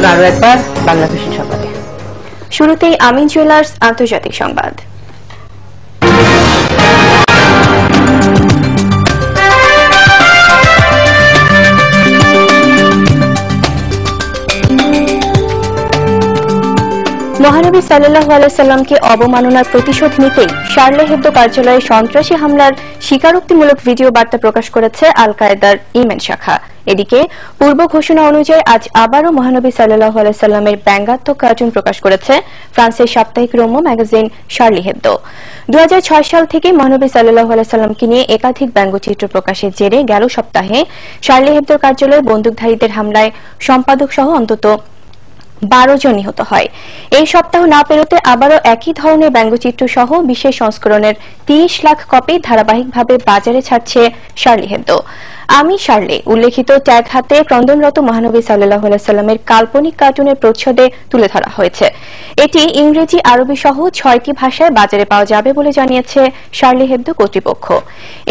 নতুন আরো একবার বাংলা ভিশন সংবাদে। শুরুতেই আমিন জুয়েলার্স আন্তর্জাতিক সংবাদ। মহানবী সাল্লাল্লাহু আলাইহি সাল্লামকে অবমাননার প্রতিশোধ নিতেই শার্লে হেবদো কার্যালয়ে সন্ত্রাসী হামলার স্বীকারোক্তিমূলক ভিডিও বার্তা প্রকাশ করেছে আল কায়েদার ইয়েমেন শাখা। এদিকে পূর্ব ঘোষণা অনুযায়ী আজ আবারও মহানবী সাল্লাল্লাহু আলাইহি সাল্লামের ব্যঙ্গাত্মক কার্টুন প্রকাশ করেছে ফ্রান্সের সাপ্তাহিক রোমো ম্যাগাজিন শার্লি হেবদো। 2006 সাল থেকে মহানবী সাল্লাল্লাহু আলাইহি সাল্লামকে নিয়ে একাধিক ব্যঙ্গচিত্র প্রকাশের জেরে গেল সপ্তাহে শার্লি হেবদোর কার্যালয়ে বন্দুকধারীদের হামলায় সম্পাদক সহ অন্তত 12 জন নিহত হয়। এই সপ্তাহ না পেরোতে আবারও একই ধরনের ব্যঙ্গচিত্র সহ বিশেষ সংস্করণের 30 লাখ কপি ধারাবাহিকভাবে বাজারে ছাড়ছে শার্লি হেবদো। আমি শার্লে উল্লেখিত ট্যাগ হাতে ক্রন্দনরত মহানবী সাল্লাল্লাহু আলাইহি সাল্লামের কাল্পনিক কার্টুনের প্রচ্ছদে তুলে ধরা হয়েছে। এটি ইংরেজি, আরবি সহ 6টি ভাষায় বাজারে পাওয়া যাবে বলে জানিয়েছে শার্লি হেবদো কর্তৃপক্ষ।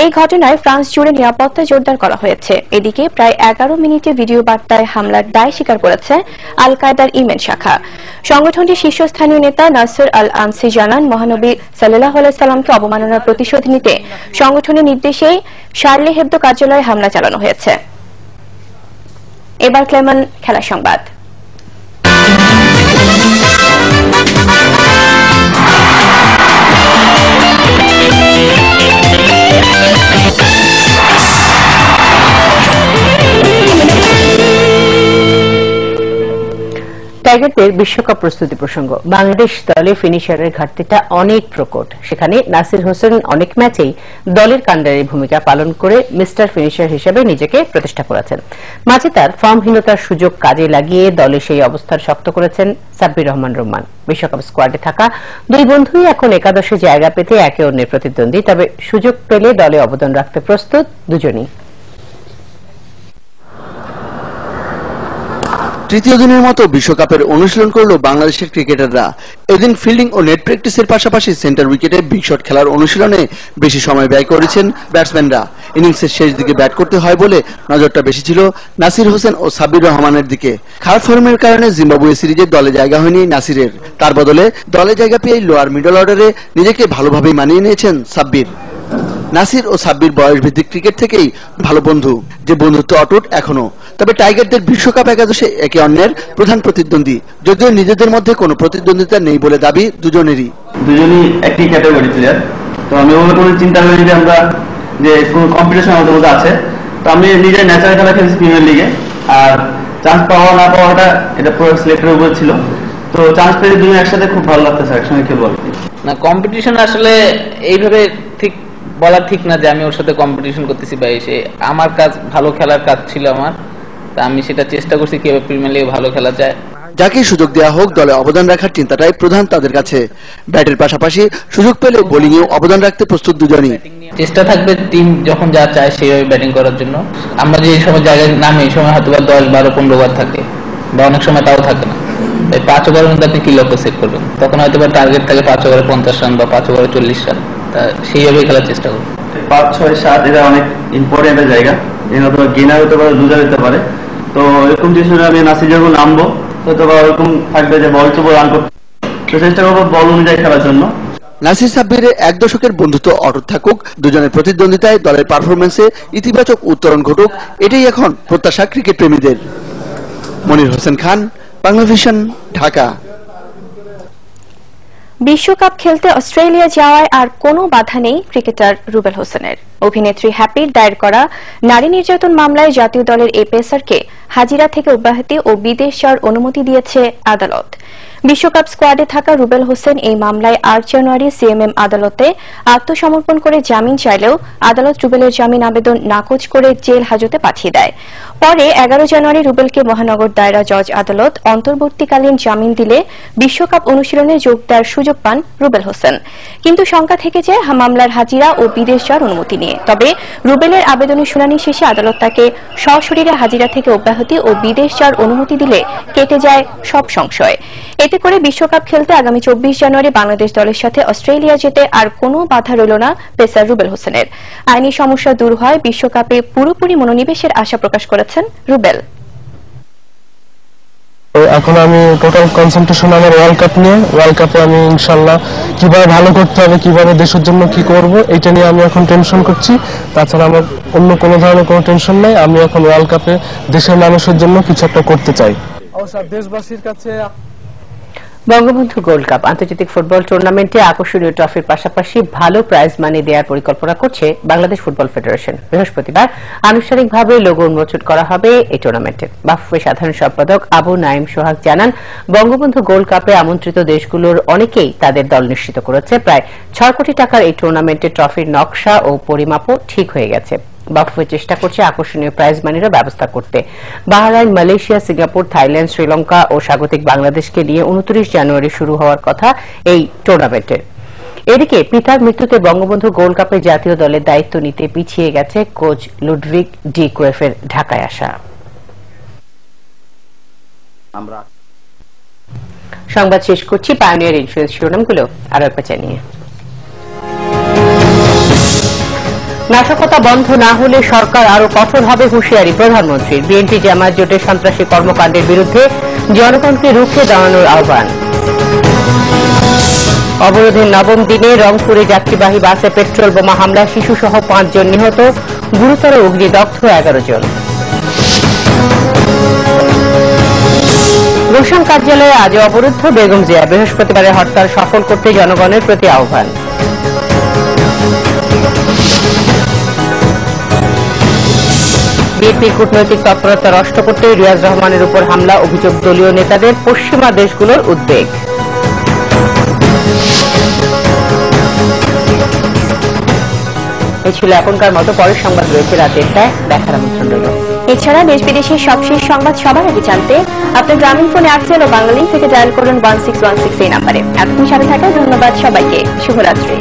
এই ঘটনায় ফ্রান্স জুড়ে নিরাপত্তা জোরদার করা হয়েছে। এদিকে প্রায় 11 মিনিটে ভিডিও বার্তায় হামলার দায় স্বীকার করেছে আল কায়েদার ইয়েমেন শাখা। সংগঠনটির শীর্ষস্থানীয় নেতা নাসর আল আনসি জানান, মহানবী সাল্লাল্লাহু আলাইহি সাল্লামকে অবমাননার প্রতিশোধ নিতে সংগঠনের নির্দেশেই শার্লি হেবদো কার্যালয়ে হামলা চালানো হয়েছে। এবার ক্লেমন খেলা সংবাদ। টাইগারদের বিশ্বকাপ প্রস্তুতি প্রসঙ্গ। বাংলাদেশ দলে ফিনিশারের ঘাটতিটা অনেক প্রকট। সেখানে নাসির হোসেন অনেক ম্যাচেই দলের কাণ্ডারি ভূমিকা পালন করে মিস্টার ফিনিশার হিসেবে নিজেকে প্রতিষ্ঠা করেছেন। মাঝে তার ফর্মহীনতার সুযোগ কাজে লাগিয়ে দলে সেই অবস্থান শক্ত করেছেন সাব্বির রহমান রোমান। বিশ্বকাপ স্কোয়াডে থাকা দুই বন্ধুই এখন একাদশে জায়গা পেতে একে অন্যের প্রতিদ্বন্দ্বী, তবে সুযোগ পেলে দলে অবদান রাখতে প্রস্তুত দুজনই। তৃতীয় দিনের মতো বিশ্বকাপের অনুশীলন করল বাংলাদেশের ক্রিকেটাররা। এদিন ফিল্ডিং ও নেট প্র্যাকটিসের পাশাপাশি সেন্টার উইকেটে বিগ শট খেলার অনুশীলনে বেশি সময় ব্যয় করেছেন ব্যাটসম্যানরা। ইনিংসের শেষ দিকে ব্যাট করতে হয় বলে নজরটা বেশি ছিল নাসির হোসেন ও সাব্বির রহমানের দিকে। খারাপ ফর্মের কারণে জিম্বাবুয়ে সিরিজে দলে জায়গা হয়নি নাসিরের। তার বদলে দলে জায়গা পেয়ে লোয়ার মিডল অর্ডারে নিজেকে ভালোভাবেই মানিয়ে নিয়েছেন সাব্বির। নাসির ও সাব্বির বয়স ভিত্তিক ক্রিকেট থেকেই ভালো বন্ধু, যে বন্ধুত্ব অটুট এখনো। তবে টাইগারদের বিশ্বকাপ একাদশে একে অন্যের প্রধান প্রতিদ্বন্দ্বী, যদিও নিজেদের মধ্যে কোনো প্রতিদ্বন্দ্বিতা নেই বলে দাবি দুজনেরই। দুজনই একই ক্যাটাগরি প্লেয়ার, তো আমি ওভাবে কোনো চিন্তা করি যে আমরা যে কোনো কম্পিটিশন আমাদের মধ্যে আছে। তো আমি নিজের ন্যাচারাল খেলা খেলেছি প্রিমিয়ার লিগে, আর চান্স পাওয়া না পাওয়াটা এটা পুরো সিলেক্টের উপর ছিল। তো চান্স পেয়ে দুজন একসাথে খুব ভালো লাগতেছে, একসঙ্গে খেলবো না। কম্পিটিশন আসলে এইভাবে ঠিক বলা ঠিক না যে আমি ওর সাথে কম্পিটিশন করতেছি বা এসে আমার কাজ ভালো খেলার কাজ ছিল আমার, তা আমি সেটা চেষ্টা করছি কিভাবে প্রিমিয়ার লিগে ভালো খেলা যায়। যাকে সুযোগ দেওয়া হোক দলে অবদান রাখার চিন্তাটাই প্রধান তাদের কাছে। ব্যাটের পাশাপাশি সুযোগ পেলে বোলিংয়েও অবদান রাখতে প্রস্তুত দুজনই। চেষ্টা থাকবে টিম যখন যা চায় সেইভাবে ব্যাটিং করার জন্য। আমরা যে সময় জায়গায় নামে এই সময় হয়তো 10, 12, 15 ওভার থাকে বা অনেক সময় তাও থাকে না। এই 5 ওভারের মধ্যে আপনি কি লক্ষ্য সেট করবেন, তখন হয়তো টার্গেট থাকে 5 ওভারে 50 রান বা 5 ওভারে 40 রান। তা সেইভাবে খেলার চেষ্টা করবো। 5, 6, 7 এটা অনেক ইম্পর্টেন্ট একটা জায়গা, হয়তো গেনার হতে পারে, লুজার হতে পারে। তো এরকম ডিসিশনে আমি নাসির যখন নামবো হয়তো বা ওরকম থাকবে যে বল টু বল রান করতে, চেষ্টা করবো বল অনুযায়ী খেলার জন্য। নাসির সাব্বিরের এক দশকের বন্ধুত্ব অটুট থাকুক, দুজনের প্রতিদ্বন্দ্বিতায় দলের পারফরমেন্সে ইতিবাচক উত্তরণ ঘটুক, এটাই এখন প্রত্যাশা ক্রিকেট প্রেমীদের। মনির হোসেন খান, বাংলা ভিশন, ঢাকা। বিশ্বকাপ খেলতে অস্ট্রেলিয়া যাওয়ায় আর কোনো বাধা নেই ক্রিকেটার রুবেল হোসেনের। অভিনেত্রী হ্যাপির দায়ের করা নারী নির্যাতন মামলায় জাতীয় দলের এই পেসারকে হাজিরা থেকে অব্যাহতি ও বিদেশ যাওয়ার অনুমতি দিয়েছে আদালত। বিশ্বকাপ স্কোয়াডে থাকা রুবেল হোসেন এই মামলায় 8 জানুয়ারি সিএমএম আদালতে আত্মসমর্পণ করে জামিন চাইলেও আদালত রুবেলের জামিন আবেদন নাকচ করে জেল হাজতে পাঠিয়ে দেয়। পরে 11 জানুয়ারি রুবেলকে মহানগর দায়রা জজ আদালত অন্তর্বর্তীকালীন জামিন দিলে বিশ্বকাপ অনুশীলনে যোগ দেওয়ার সুযোগ পান রুবেল হোসেন। কিন্তু শঙ্কা থেকে যায় মামলার হাজিরা ও বিদেশ যাওয়ার অনুমতি নিয়ে। তবে রুবেলের আবেদনের শুনানি শেষে আদালত তাকে সশরীরে হাজিরা থেকে অব্যাহতি ও বিদেশ যাওয়ার অনুমতি দিলে কেটে যায় সব সংশয়। এতে করে বিশ্বকাপ খেলতে আগামী 24 জানুয়ারি বাংলাদেশ দলের সাথে অস্ট্রেলিয়া যেতে আর কোনো বাধা রইল না পেসার রুবেল হোসেনের। আইনি সমস্যা দূর হয় বিশ্বকাপে পুরোপুরি মনোনিবেশের আশা প্রকাশ করেছেন রুবেল। তো এখন আমি টোটাল কনসেন্ট্রেশন আমার ওয়ার্ল্ড কাপ নিয়ে। ওয়ার্ল্ড কাপে আমি ইনশাল্লাহ কিভাবে ভালো করতে হবে, কিভাবে দেশের জন্য কি করব, এটা নিয়ে আমি এখন টেনশন করছি। তাছাড়া আমার অন্য কোনো ধরনের কোনো টেনশন নাই। আমি এখন ওয়ার্ল্ড কাপে দেশের মানুষের জন্য কিছু একটা করতে চাই। অবশ্যই দেশবাসীর কাছে বঙ্গবন্ধু গোল্ড কাপ আন্তর্জাতিক ফুটবল টুর্নামেন্টে আকর্ষণীয় ট্রফির পাশাপাশি ভালো প্রাইজ মানি দেওয়ার পরিকল্পনা করছে বাংলাদেশ ফুটবল ফেডারেশন। বৃহস্পতিবার আনুষ্ঠানিকভাবে লোগো উন্মোচন করা হবে এই টুর্নামেন্টে। বাফুফে সাধারণ সম্পাদক আবু নাইম সোহাগ জানান, বঙ্গবন্ধু গোল্ড কাপে আমন্ত্রিত দেশগুলোর অনেকেই তাদের দল নিশ্চিত করেছে। প্রায় 6 কোটি টাকার এই টুর্নামেন্টে ট্রফির নকশা ও পরিমাপও ঠিক হয়ে গেছে। বাফুফে চেষ্টা করছে আকর্ষণীয় প্রাইজ মানিরও ব্যবস্থা করতে। Bahrain, Malaysia, Singapore, Thailand, Sri Lanka ও স্বাগতিক বাংলাদেশকে নিয়ে 29 জানুয়ারি শুরু হওয়ার কথা এই টুর্নামেন্টের। এদিকে পিতার মৃত্যুতে বঙ্গবন্ধু গোল্ড কাপে জাতীয় দলের দায়িত্ব নিতে পিছিয়ে গেছে কোচ লুডভিগ ডি ক্রুইফের ঢাকায় আসা। সংবাদ শেষ করছি পায়োনিয়ার ইন্স্যুরেন্স শিরোনামগুলো আরো একবার জানিয়ে। নাশকতা বন্ধ না হলে সরকার আরো কঠোর হবে হুঁশিয়ারি প্রধানমন্ত্রীর। বিএনপি জামায়াত জোটের সন্ত্রাসী কর্মকাণ্ডের বিরুদ্ধে জনগণকে রুখে দাঁড়ানোর আহ্বান। অবরোধের নবম দিনে রংপুরে যাত্রীবাহী বাসে পেট্রোল বোমা হামলা, শিশুসহ 5 জন নিহত, গুরুতর অগ্নিদগ্ধ 11 জন। গুলশান কার্যালয়ে আজ অবরুদ্ধ বেগম জিয়া। বৃহস্পতিবারের হরতাল সফল করতে জনগণের প্রতি আহ্বান। বিএনপির কূটনৈতিক তৎপরতা নষ্ট করতে রিয়াজ রহমানের উপর হামলা, অভিযোগ দলীয় নেতাদের, পশ্চিমা দেশগুলোর উদ্বেগ। এই ছিল এখনকার মতো। পরের সংবাদ রয়েছে রাত 1টায়। দেখার আমন্ত্রণ রইল। এছাড়া দেশ বিদেশের সবশেষ সংবাদ সবার আগে জানতে আপনার গ্রামীণ ফোনে এয়ারটেল ও বাংলালিংক থেকে ডায়াল করুন 1616 এই নাম্বারে। এতক্ষণ সাথে থাকার ধন্যবাদ সবাইকে। শুভরাত্রি।